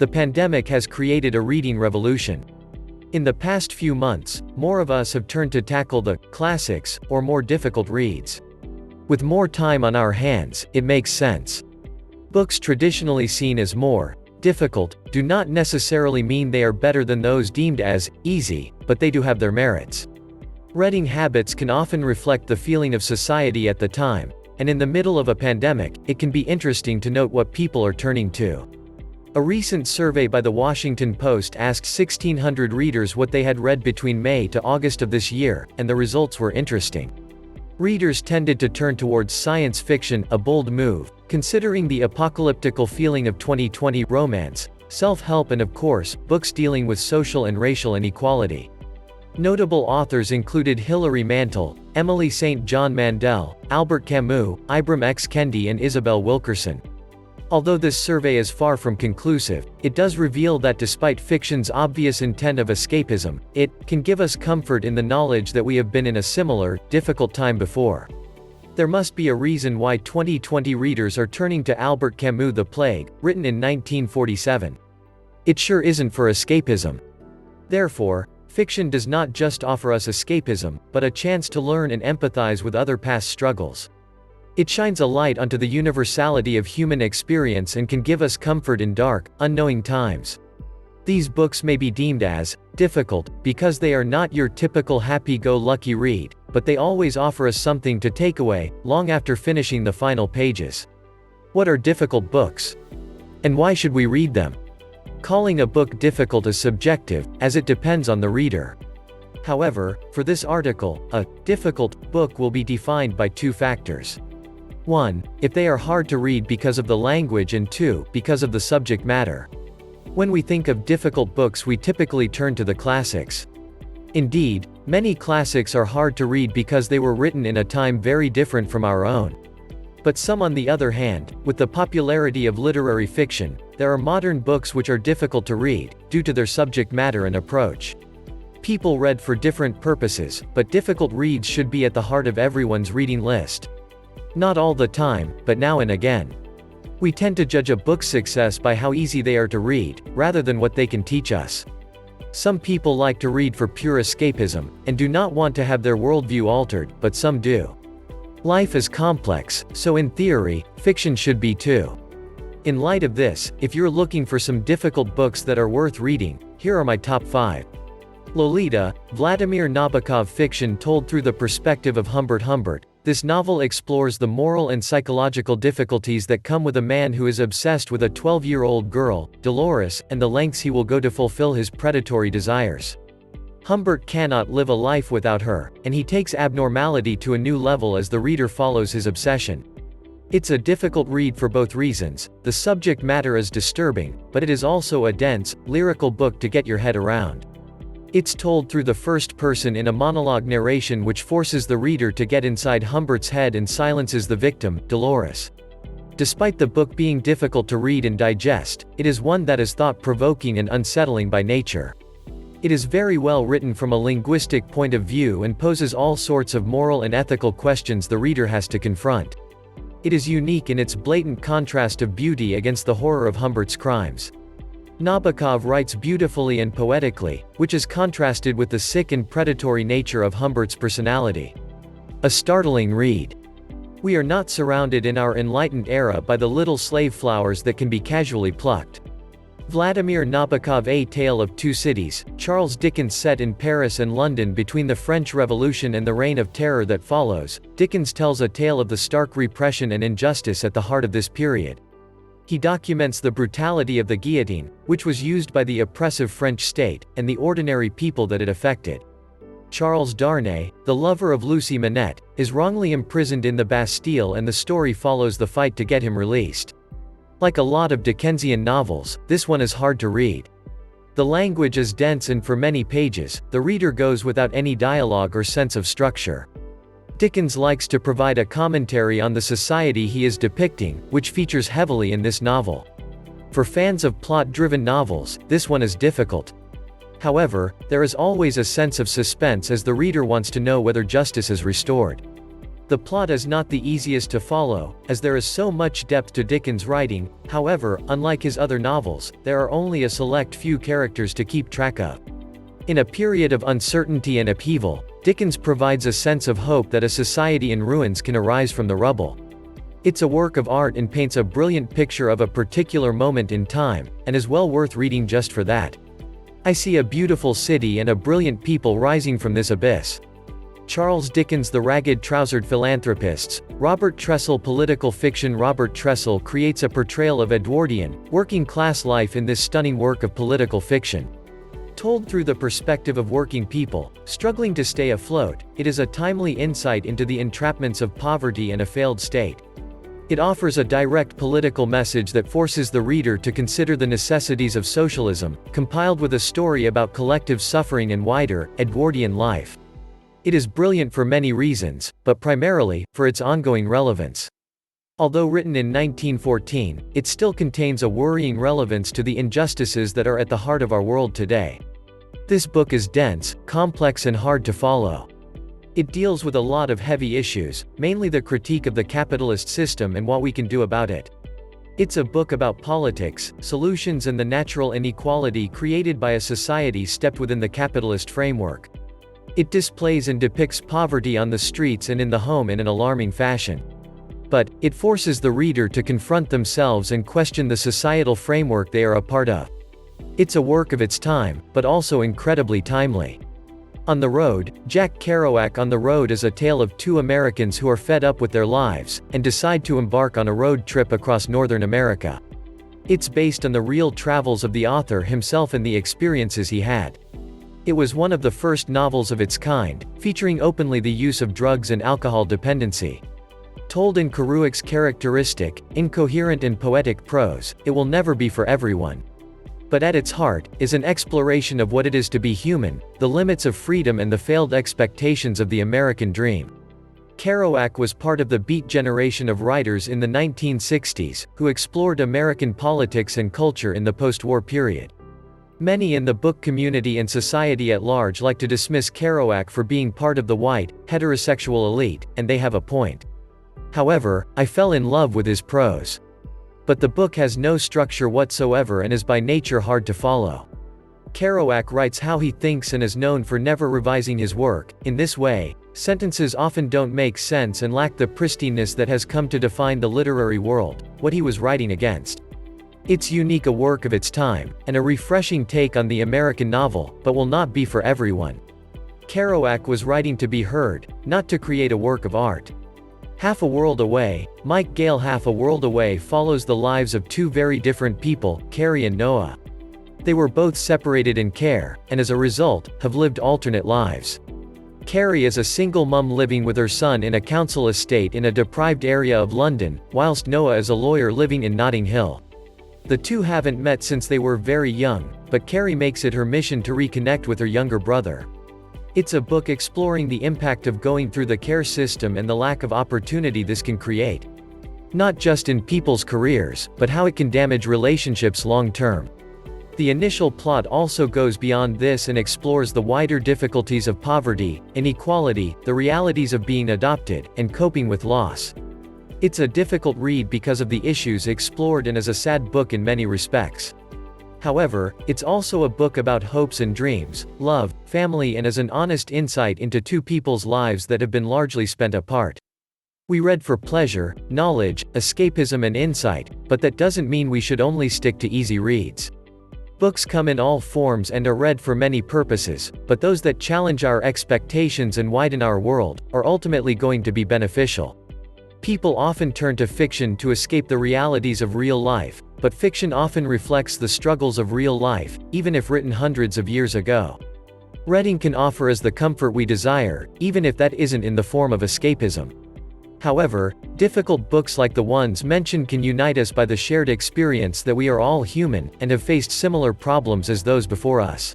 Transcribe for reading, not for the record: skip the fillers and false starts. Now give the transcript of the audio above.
The pandemic has created a reading revolution. In the past few months, more of us have turned to tackle the classics, or more difficult reads. With more time on our hands, it makes sense. Books traditionally seen as more difficult do not necessarily mean they are better than those deemed as easy, but they do have their merits. Reading habits can often reflect the feeling of society at the time, and in the middle of a pandemic, it can be interesting to note what people are turning to. A recent survey by the Washington Post asked 1,600 readers what they had read between May to August of this year, and the results were interesting. Readers tended to turn towards science fiction, a bold move, considering the apocalyptical feeling of 2020, romance, self-help and of course, books dealing with social and racial inequality. Notable authors included Hilary Mantel, Emily St. John Mandel, Albert Camus, Ibram X. Kendi and Isabel Wilkerson. Although this survey is far from conclusive, it does reveal that despite fiction's obvious intent of escapism, it can give us comfort in the knowledge that we have been in a similar, difficult time before. There must be a reason why 2020 readers are turning to Albert Camus' The Plague, written in 1947. It sure isn't for escapism. Therefore, fiction does not just offer us escapism, but a chance to learn and empathize with other past struggles. It shines a light onto the universality of human experience and can give us comfort in dark, unknowing times. These books may be deemed as difficult because they are not your typical happy-go-lucky read, but they always offer us something to take away, long after finishing the final pages. What are difficult books? And why should we read them? Calling a book difficult is subjective, as it depends on the reader. However, for this article, a difficult book will be defined by two factors. 1. If they are hard to read because of the language, and 2. Because of the subject matter. When we think of difficult books, we typically turn to the classics. Indeed, many classics are hard to read because they were written in a time very different from our own. But some, on the other hand, with the popularity of literary fiction, there are modern books which are difficult to read, due to their subject matter and approach. People read for different purposes, but difficult reads should be at the heart of everyone's reading list. Not all the time, but now and again. We tend to judge a book's success by how easy they are to read, rather than what they can teach us. Some people like to read for pure escapism, and do not want to have their worldview altered, but some do. Life is complex, so in theory, fiction should be too. In light of this, if you're looking for some difficult books that are worth reading, here are my top 5. Lolita, Vladimir Nabokov, fiction told through the perspective of Humbert Humbert. This novel explores the moral and psychological difficulties that come with a man who is obsessed with a 12-year-old girl, Dolores, and the lengths he will go to fulfill his predatory desires. Humbert cannot live a life without her, and he takes abnormality to a new level as the reader follows his obsession. It's a difficult read for both reasons. The subject matter is disturbing, but it is also a dense, lyrical book to get your head around. It's told through the first person in a monologue narration which forces the reader to get inside Humbert's head and silences the victim, Dolores. Despite the book being difficult to read and digest, it is one that is thought-provoking and unsettling by nature. It is very well written from a linguistic point of view and poses all sorts of moral and ethical questions the reader has to confront. It is unique in its blatant contrast of beauty against the horror of Humbert's crimes. Nabokov writes beautifully and poetically, which is contrasted with the sick and predatory nature of Humbert's personality. A startling read. We are not surrounded in our enlightened era by the little slave flowers that can be casually plucked. Vladimir Nabokov, A Tale of Two Cities, Charles Dickens, set in Paris and London between the French Revolution and the Reign of Terror that follows. Dickens tells a tale of the stark repression and injustice at the heart of this period. He documents the brutality of the guillotine, which was used by the oppressive French state, and the ordinary people that it affected. Charles Darnay, the lover of Lucy Manette, is wrongly imprisoned in the Bastille, and the story follows the fight to get him released. Like a lot of Dickensian novels, this one is hard to read. The language is dense, and for many pages, the reader goes without any dialogue or sense of structure. Dickens likes to provide a commentary on the society he is depicting, which features heavily in this novel. For fans of plot-driven novels, this one is difficult. However, there is always a sense of suspense as the reader wants to know whether justice is restored. The plot is not the easiest to follow, as there is so much depth to Dickens' writing. However, unlike his other novels, there are only a select few characters to keep track of. In a period of uncertainty and upheaval, Dickens provides a sense of hope that a society in ruins can arise from the rubble. It's a work of art and paints a brilliant picture of a particular moment in time, and is well worth reading just for that. I see a beautiful city and a brilliant people rising from this abyss. Charles Dickens, The Ragged-Trousered Philanthropists. Robert Tressel. Political fiction. Robert Tressel creates a portrayal of Edwardian, working-class life in this stunning work of political fiction. Told through the perspective of working people, struggling to stay afloat, it is a timely insight into the entrapments of poverty and a failed state. It offers a direct political message that forces the reader to consider the necessities of socialism, compiled with a story about collective suffering and wider, Edwardian life. It is brilliant for many reasons, but primarily, for its ongoing relevance. Although written in 1914, it still contains a worrying relevance to the injustices that are at the heart of our world today. This book is dense, complex and hard to follow. It deals with a lot of heavy issues, mainly the critique of the capitalist system and what we can do about it. It's a book about politics, solutions and the natural inequality created by a society steeped within the capitalist framework. It displays and depicts poverty on the streets and in the home in an alarming fashion. But, it forces the reader to confront themselves and question the societal framework they are a part of. It's a work of its time, but also incredibly timely. On the Road, Jack Kerouac. On the Road is a tale of two Americans who are fed up with their lives, and decide to embark on a road trip across Northern America. It's based on the real travels of the author himself and the experiences he had. It was one of the first novels of its kind, featuring openly the use of drugs and alcohol dependency. Told in Kerouac's characteristic, incoherent and poetic prose, it will never be for everyone. But at its heart, is an exploration of what it is to be human, the limits of freedom and the failed expectations of the American dream. Kerouac was part of the Beat generation of writers in the 1960s, who explored American politics and culture in the post-war period. Many in the book community and society at large like to dismiss Kerouac for being part of the white, heterosexual elite, and they have a point. However, I fell in love with his prose. But the book has no structure whatsoever and is by nature hard to follow. Kerouac writes how he thinks and is known for never revising his work. In this way, sentences often don't make sense and lack the pristineness that has come to define the literary world, what he was writing against. It's unique, a work of its time, and a refreshing take on the American novel, but will not be for everyone. Kerouac was writing to be heard, not to create a work of art. Half a World Away. Mike Gale. Half a World Away follows the lives of two very different people, Carrie and Noah. They were both separated in care, and as a result, have lived alternate lives. Carrie is a single mum living with her son in a council estate in a deprived area of London, whilst Noah is a lawyer living in Notting Hill. The two haven't met since they were very young, but Carrie makes it her mission to reconnect with her younger brother. It's a book exploring the impact of going through the care system and the lack of opportunity this can create. Not just in people's careers, but how it can damage relationships long term. The initial plot also goes beyond this and explores the wider difficulties of poverty, inequality, the realities of being adopted, and coping with loss. It's a difficult read because of the issues explored and is a sad book in many respects. However, it's also a book about hopes and dreams, love, family, and is an honest insight into two people's lives that have been largely spent apart. We read for pleasure, knowledge, escapism and insight, but that doesn't mean we should only stick to easy reads. Books come in all forms and are read for many purposes, but those that challenge our expectations and widen our world, are ultimately going to be beneficial. People often turn to fiction to escape the realities of real life, but fiction often reflects the struggles of real life, even if written hundreds of years ago. Reading can offer us the comfort we desire, even if that isn't in the form of escapism. However, difficult books like the ones mentioned can unite us by the shared experience that we are all human, and have faced similar problems as those before us.